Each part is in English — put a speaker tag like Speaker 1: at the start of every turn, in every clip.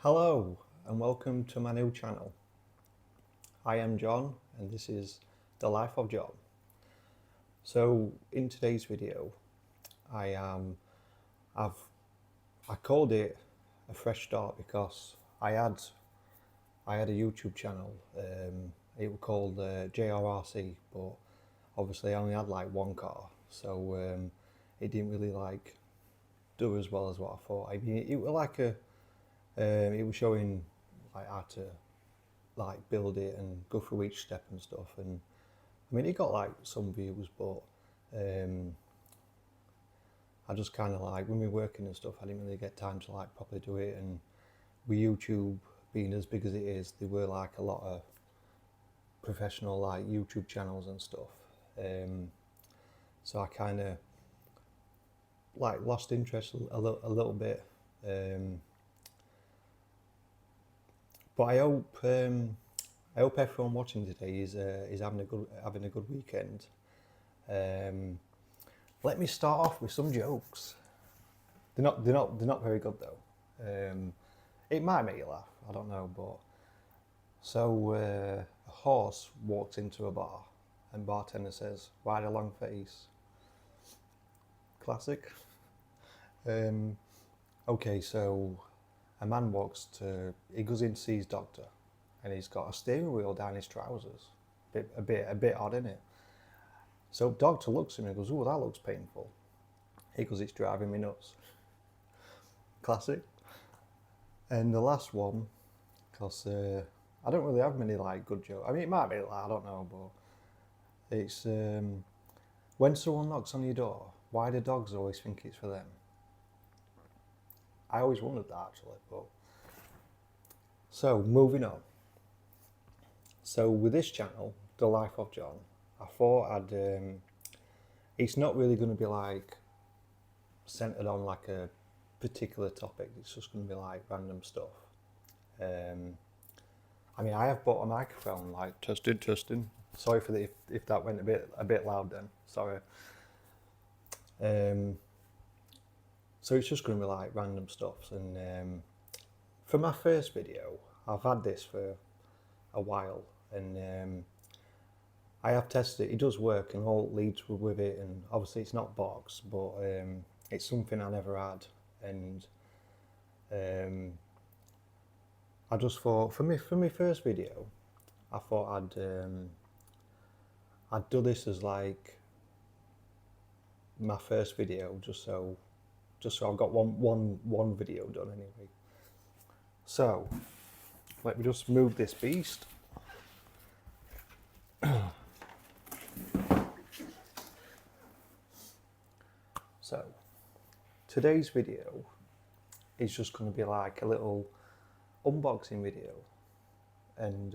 Speaker 1: Hello and welcome to my new channel. I am John and this is The Life of John. So in today's video I called it a fresh start because I had a YouTube channel. It was called JRRC, but obviously I only had like one car, so it didn't really do as well as what I thought. I mean, it was like it was showing like how to build it and go through each step and stuff, and I mean it got like some views, but I just kind of when we were working and stuff, I didn't really get time to properly do it. And with YouTube being as big as it is, there were like a lot of professional YouTube channels and stuff, so I kind of lost interest a little bit, but I hope everyone watching today is having a good weekend. Let me start off with some jokes. They're not very good though. It might make you laugh, I don't know, but so a horse walks into a bar and bartender says, "Why the long face?" Classic. Okay, so a man he goes in to see his doctor, and he's got a steering wheel down his trousers. A bit odd, isn't it? So doctor looks at him and goes, "Oh, that looks painful." He goes, "It's driving me nuts." Classic. And the last one, because I don't really have many good jokes. I mean, it might be I don't know, but it's when someone knocks on your door, why do dogs always think it's for them? I always wondered that actually, but so moving on. So with this channel, The Life of John, I thought it's not really going to be centered on a particular topic. It's just going to be random stuff. I mean, I have bought a microphone, testing. Sorry for if that went a bit loud then. Sorry. So it's just going to be random stuff. And for my first video, I've had this for a while, and I have tested it. It does work, and all leads were with it. And obviously, it's not box, but it's something I never had. And I just thought for my first video, I thought I'd do this as my first video, just so I've got one video done anyway. So let me just move this beast. So today's video is just going to be a little unboxing video, and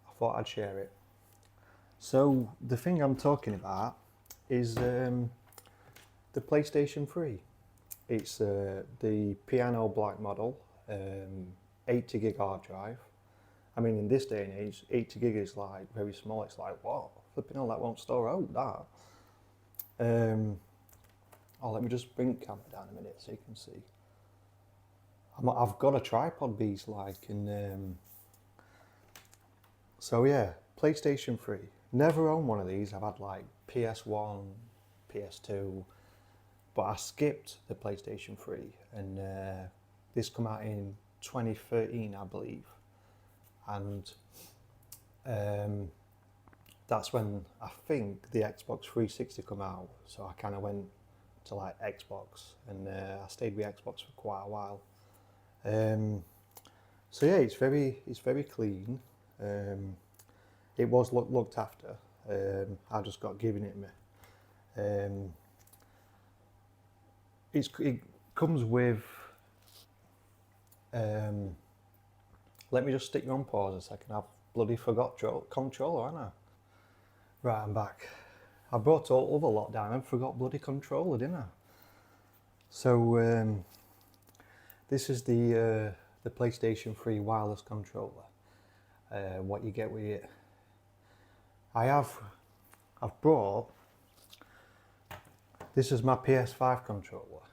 Speaker 1: I thought I'd share it. So the thing I'm talking about is the PlayStation 3. It's the piano black model, 80 gig hard drive. I mean, in this day and age, 80 gig is very small. It's what? Flipping hell, that won't store out, that. Oh, let me just bring the camera down a minute so you can see. I've got a tripod beast and so yeah, PlayStation 3. Never owned one of these. I've had PS1, PS2, but I skipped the PlayStation 3, and this come out in 2013, I believe, and that's when I think the Xbox 360 come out. So I kind of went to Xbox, and I stayed with Xbox for quite a while. So yeah, it's very clean. It was looked after. I just got given it me. It comes with. Let me just stick you on pause a second. I've bloody forgot controller, haven't I? Right, I'm back. I brought all other lot down and forgot bloody controller, didn't I? So this is the PlayStation 3 wireless controller. What you get with it. I've brought. This is my PS5 controller.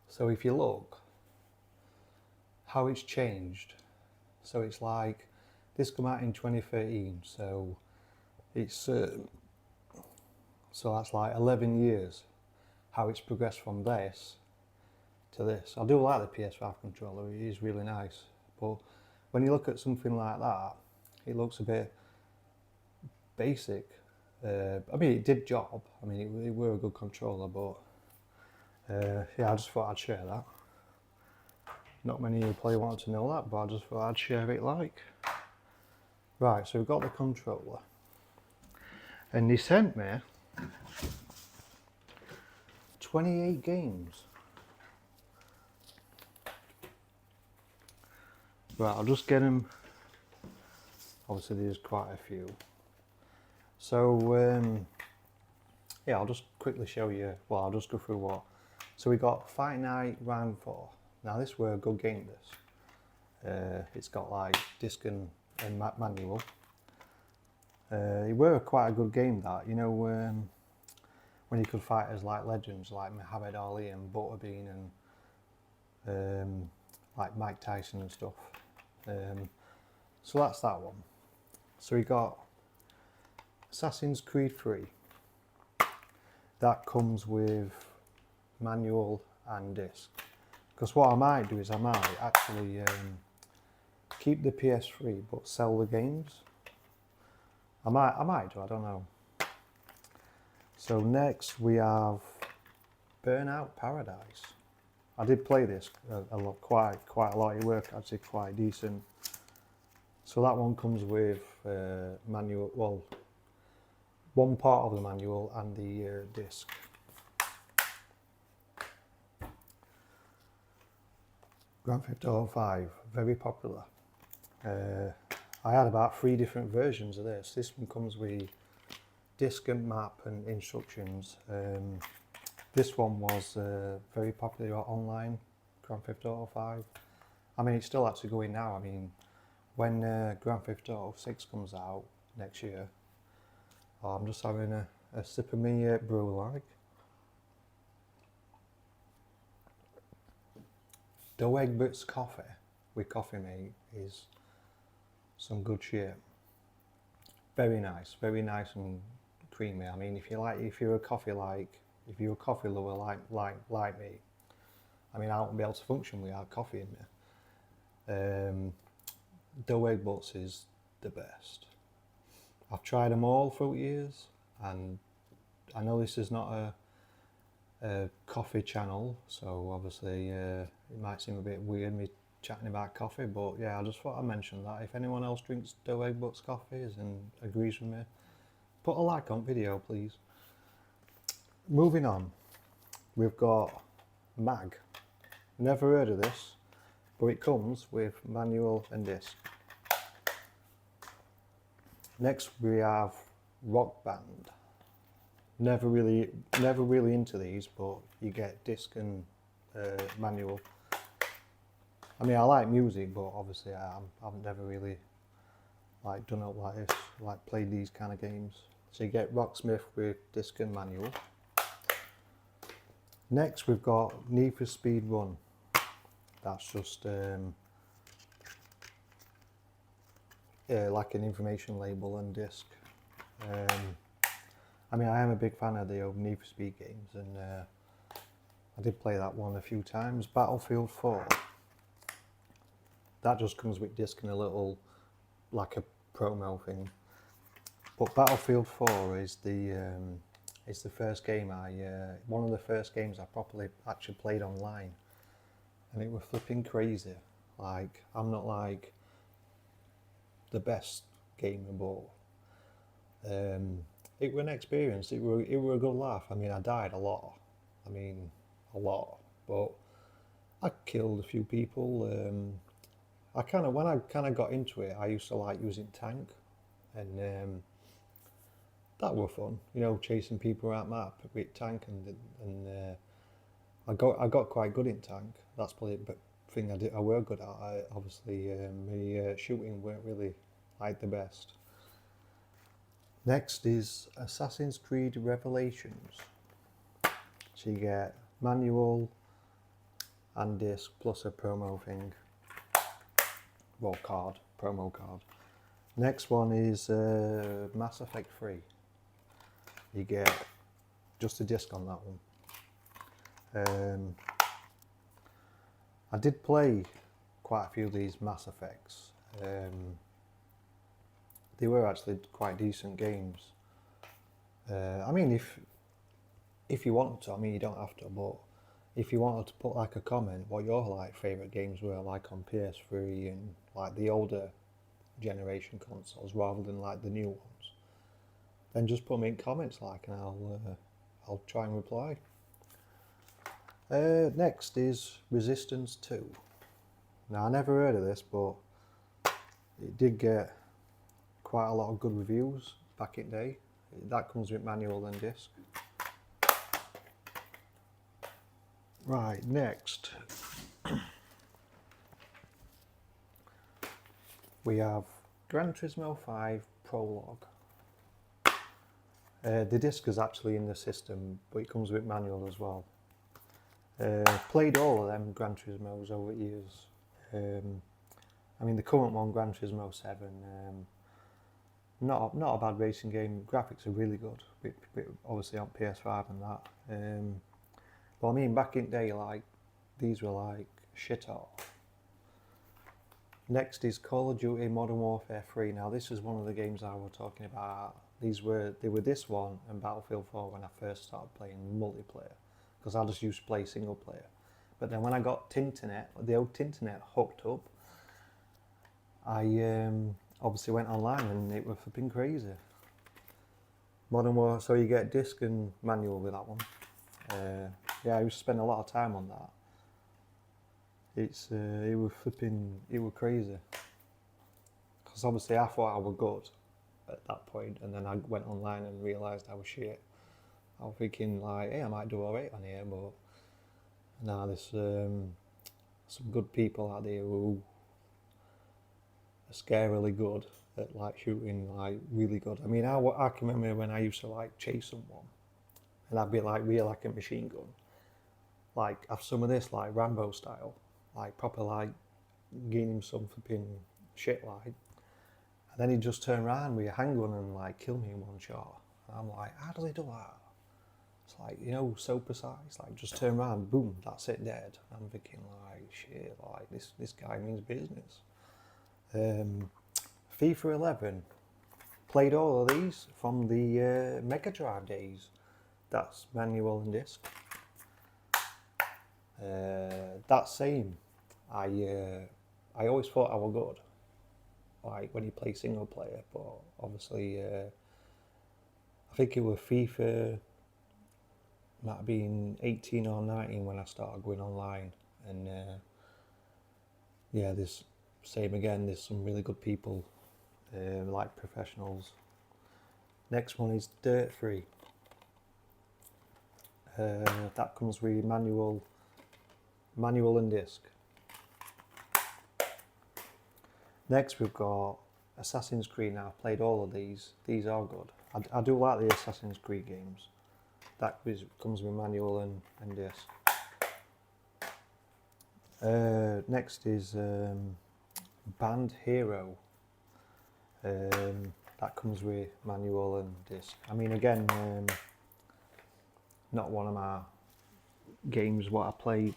Speaker 1: So if you look, how it's changed. So it's like, this came out in 2013, so it's so that's like 11 years how it's progressed from this to this. I do like the PS5 controller, it is really nice, but when you look at something like that, it looks a bit basic. I mean, it did job. I mean, it were a good controller, but yeah, I just thought I'd share that. Not many of you probably wanted to know that, but I just thought I'd share it like. Right, so we've got the controller. And they sent me 28 games. Right, I'll just get them. Obviously there's quite a few. So yeah, I'll just quickly show you, well, I'll just go through what. So we got Fight Night Round 4. Now this were a good game, this. It's got like disc and manual. It were quite a good game, that, you know, when you could fight as like legends like Muhammad Ali and Butterbean and like Mike Tyson and stuff. So that's that one. So we got Assassin's Creed 3. That comes with manual and disc. Because what I might do is I might actually keep the PS3 but sell the games. I might do, I don't know. So next we have Burnout Paradise. I did play this a lot, quite a lot. It worked actually quite decent. So that one comes with manual, well, one part of the manual and the disc. Grand Theft Auto 5, very popular. I had about 3 different versions of this. This one comes with disc and map and instructions. This one was very popular online, Grand Theft Auto 5. I mean, it's still actually going now. I mean, when Grand Theft Auto 6 comes out next year, I'm just having a sip of me brew like. Doe Egbert's coffee with Coffee Mate is some good shit. Very nice and creamy. I mean, if you're a coffee lover like me, I mean, I won't be able to function without coffee in me. Doe Egbert's is the best. I've tried them all through years, and I know this is not a coffee channel, so obviously it might seem a bit weird me chatting about coffee, but yeah, I just thought I'd mention that. If anyone else drinks Doe Egbert's coffees and agrees with me, put a like on video, please. Moving on, we've got Mag. Never heard of this, but it comes with manual and disc. Next we have Rock Band. Never really into these, but you get disc and manual. I mean, I like music, but obviously I've never really like done it like this, like played these kind of games. So you get Rocksmith with disc and manual. Next we've got Need for Speed Run. That's just like an information label and disc. I mean, I am a big fan of the old Need for Speed games, and I did play that one a few times. Battlefield 4. That just comes with disc and a little, like a promo thing. But Battlefield 4 is the first game one of the first games I properly actually played online, and it was flipping crazy. Like, I'm not like the best gamer, but it was an experience. It were a good laugh. I mean, I died a lot. I mean, a lot, but I killed a few people. When I kind of got into it, I used to like using tank, and that were fun. You know, chasing people around map with tank, and I got quite good in tank. That's probably the thing I were good at. Obviously, shooting weren't really like the best. Next is Assassin's Creed Revelations. So you get manual and disc plus a promo thing. well, card, promo card. Next one is Mass Effect 3. You get just a disc on that one. I did play quite a few of these Mass Effects. They were actually quite decent games. I mean, if you wanted to, I mean, you don't have to, but if you wanted to put like a comment what your like favourite games were like on PS3 and like the older generation consoles rather than like the new ones, then just put them in comments like, and I'll try and reply. Next is Resistance 2. Now I never heard of this, but it did get quite a lot of good reviews back in the day. That comes with manual and disc. Right, next we have Gran Turismo 5 Prologue. The disc is actually in the system, but it comes with manual as well. Played all of them Gran Turismos over the years. I mean, the current one, Gran Turismo 7, not a bad racing game. Graphics are really good, obviously on PS5 and that. But I mean, back in the day, like, these were like shit hot. Next is Call of Duty Modern Warfare 3. Now this is one of the games I was talking about. They were this one and Battlefield 4 when I first started playing multiplayer, because I just used to play single player. But then when I got Tinternet, the old Tinternet hooked up, I obviously went online and it was flipping crazy. Modern Warfare, so you get disc and manual with that one. Yeah, I used to spend a lot of time on that. It was crazy. Because obviously I thought I was good at that point, and then I went online and realised I was shit. I was thinking like, hey, I might do alright on here, but nah, there's some good people out there who are scarily good at like shooting, like really good. I mean, I can remember when I used to like chase someone, and I'd be like real like a machine gun, like have some of this like Rambo style, like proper like getting him some flipping shit like, and then he'd just turn around with a handgun and like kill me in one shot. And I'm like, how does he do that? It's like, you know, so precise, like just turn around, boom, that's it, dead. And I'm thinking like, shit, like this guy means business. FIFA 11, played all of these from the Mega Drive days. That's manual and disc. That same, I always thought I was good, like when you play single player, but obviously I think it was FIFA, might have been 18 or 19 when I started going online, and yeah, there's same again, there's some really good people, like professionals. Next one is Dirt 3. That comes with manual and disc. Next we've got Assassin's Creed. Now I've played all of these. These are good. I do like the Assassin's Creed games. That comes with manual and disc. Next is Band Hero. That comes with manual and disc. I mean, again, not one of my games what I've played.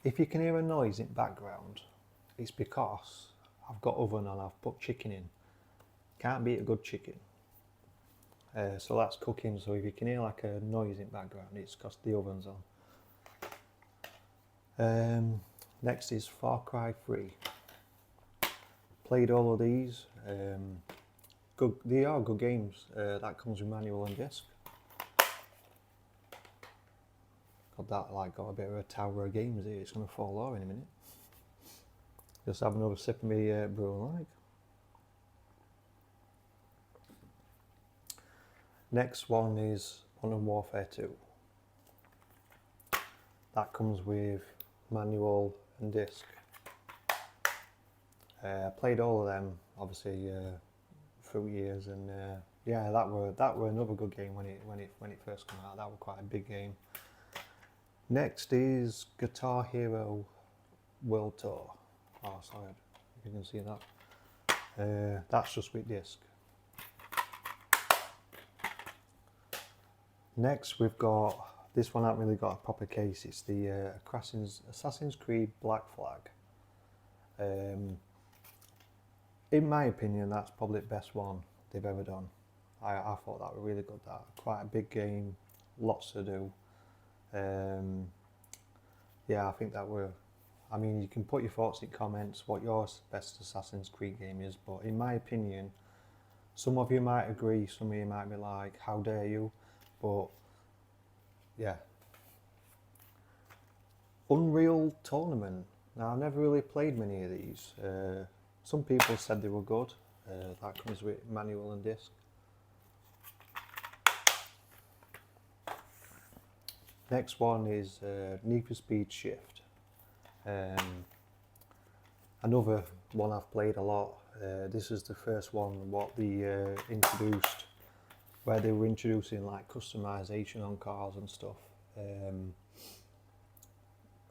Speaker 1: If you can hear a noise in the background, it's because I've got oven and I've put chicken in. Can't beat a good chicken. So that's cooking, so if you can hear like a noise in the background, it's because the oven's on. Next is Far Cry 3. Played all of these. Good. They are good games. That comes with manual and disc. Got a bit of a tower of games here. It's going to fall over in a minute. Just have another sip of me brew like. Next one is Modern Warfare 2. That comes with manual and disc. Played all of them, obviously, through years, and yeah, that were another good game when it first came out. That was quite a big game. Next is Guitar Hero World Tour. Oh, sorry, if you can see that. That's just with disc. Next we've got, this one hasn't really got a proper case, it's the Assassin's Creed Black Flag. In my opinion, that's probably the best one they've ever done. I thought that was really good, that. Quite a big game, lots to do. Yeah, I think that were, I mean, you can put your thoughts in comments what your best Assassin's Creed game is, but in my opinion, some of you might agree, some of you might be like, how dare you, but yeah. Unreal Tournament. Now, I've never really played many of these. Some people said they were good. That comes with manual and disc. Next one is Need for Speed Shift. Another one I've played a lot. This is the first one what they introduced, where they were introducing like customization on cars and stuff.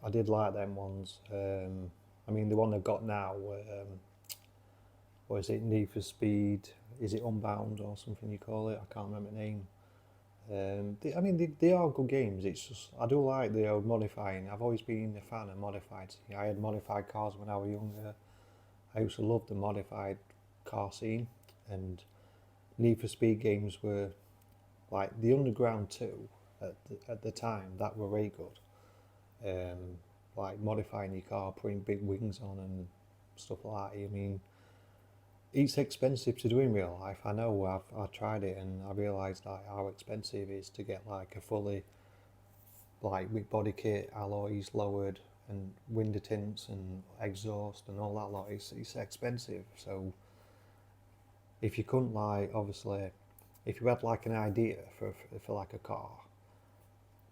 Speaker 1: I did like them ones. I mean, the one they've got now, what is it, Need for Speed, is it Unbound or something you call it? I can't remember the name. I mean, they are good games. It's just, I do like the modifying. I've always been a fan of modified. I had modified cars when I was younger. I used to love the modified car scene, and Need for Speed games were like the Underground 2 at the time, that were very good. Like modifying your car, putting big wings on and stuff like that. I mean, it's expensive to do in real life. I know, I've tried it and I realised like how expensive it is to get like a fully, like with body kit, alloys lowered and window tints and exhaust and all that lot. It's expensive. So if you couldn't, like, obviously, if you had like an idea for like a car,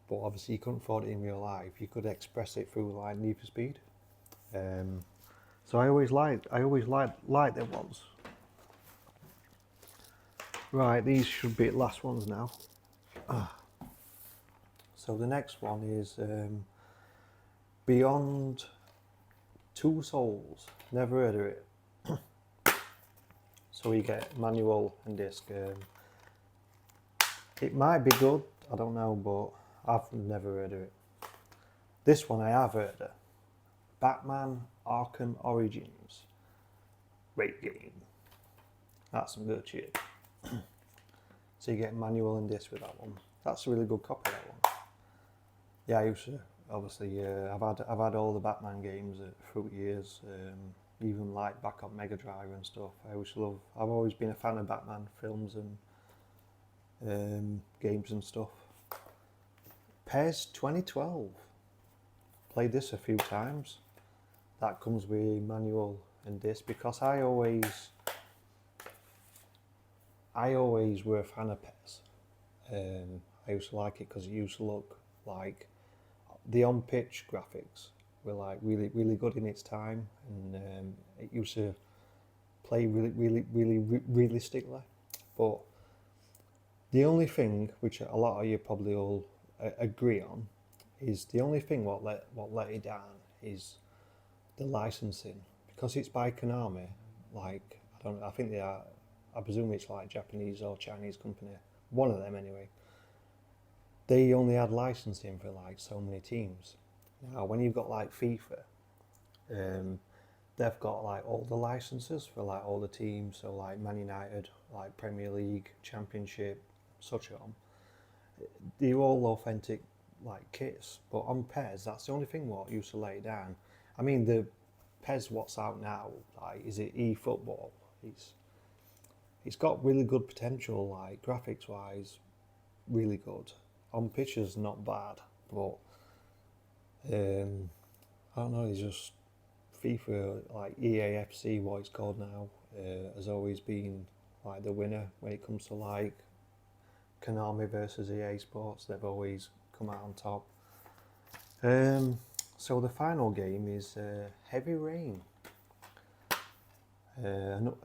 Speaker 1: but obviously you couldn't afford it in real life, you could express it through like Need for Speed. So I always liked them ones. Right, these should be the last ones now. So the next one is Beyond Two Souls. Never heard of it. So you get manual and disc. It might be good, I don't know, but I've never heard of it. This one I have heard of. Batman Arkham Origins. Great game. That's some good shit. So you get manual and disc with that one. That's a really good copy of that one. Yeah, I used to, obviously, I've had all the Batman games through the years, even like back on Mega Drive and stuff. I've always been a fan of Batman films and games and stuff. PES 2012. Played this a few times. That comes with manual and disc, because I always were a fan of PES. I used to like it because it used to look like the on-pitch graphics were like really good in its time, and it used to play really realistically. But the only thing which a lot of you probably all agree on is the only thing what let it down is the licensing, because it's by Konami. Like, I think they are. I presume it's like Japanese or Chinese company. One of them anyway. They only had licensing for like so many teams. Now, when you've got like FIFA, they've got like all the licenses for like all the teams. So like Man United, like Premier League, Championship, such on. They're all authentic like kits. But on PES, that's the only thing what used to lay it down. I mean, the PES what's out now, like, is it eFootball? It's got really good potential, like graphics wise, really good. On pictures, not bad, but I don't know. It's just FIFA, like EAFC, what it's called now, has always been like the winner when it comes to like Konami versus EA Sports. They've always come out on top. So the final game is Heavy Rain.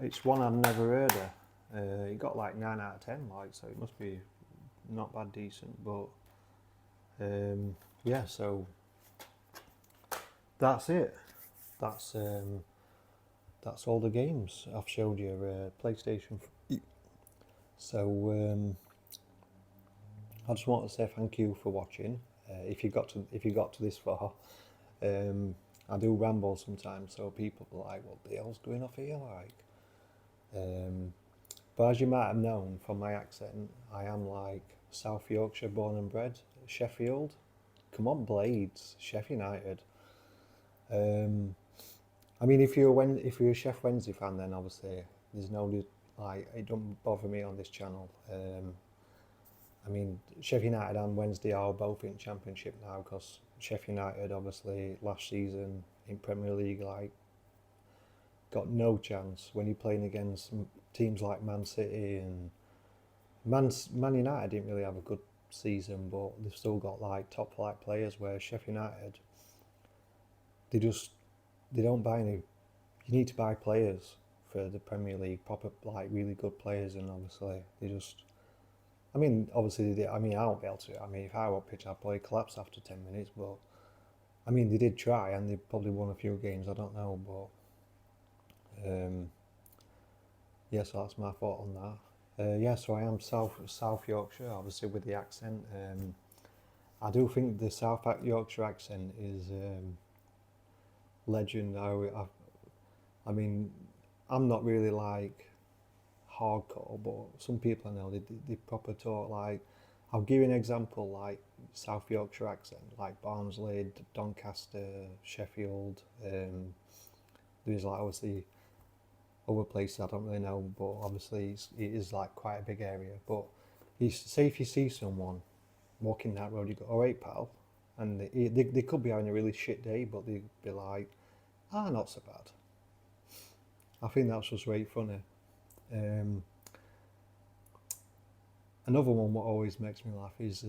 Speaker 1: It's one I've never heard of. It got like 9 out of 10, like, so it must be not bad decent, but Yeah, so that's it. That's all the games I've showed you. PlayStation. So I just want to say thank you for watching. If you got to this far, I do ramble sometimes, so people are like, "What the hell's going off here?" Like, but as you might have known from my accent, I am like South Yorkshire born and bred, Sheffield. Come on, Blades, Sheffield United. I mean, if you're a Chef Wednesday fan, then obviously there's no like it don't bother me on this channel. I mean, Sheffield United and Wednesday are both in Championship now because Sheffield United obviously last season in Premier League like got no chance when you're playing against teams like Man City and Man United didn't really have a good season, but they've still got like top flight players. Where Sheffield United, they don't buy any. You need to buy players for the Premier League, proper like really good players, and obviously they just. I mean, obviously they did. I mean, I won't be able to. I mean, if I were pitch, I'd probably collapse after 10 minutes. But I mean, they did try, and they probably won a few games. I don't know, but yeah. So that's my thought on that. Yeah, so I am South Yorkshire, obviously with the accent. I do think the South Yorkshire accent is legend. I mean, I'm not really like hardcore, but some people I know they proper talk like. I'll give you an example like South Yorkshire accent, like Barnsley, Doncaster, Sheffield. There's like obviously other places I don't really know, but obviously it is like quite a big area. But you say if you see someone walking that road, you go, "All right, pal," and they could be having a really shit day, but they'd be like, "Ah, not so bad." I think that's just very funny. Um, Another one what always makes me laugh is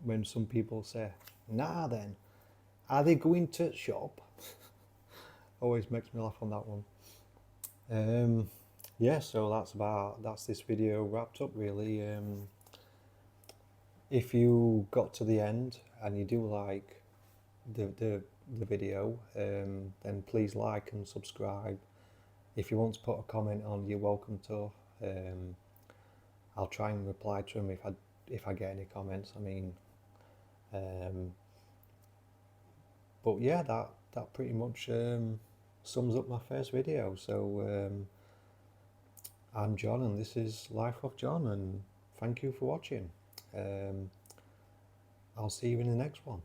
Speaker 1: when some people say, "Nah, then, are they going to shop?" Always makes me laugh on that one. Yeah, so that's this video wrapped up really. If you got to the end and you do like the video, then please like and subscribe. If you want to put a comment on, you're welcome to. I'll try and reply to them if I get any comments. I mean, but yeah, that pretty much sums up my first video. So I'm John, and this is Life of John, and thank you for watching. I'll see you in the next one.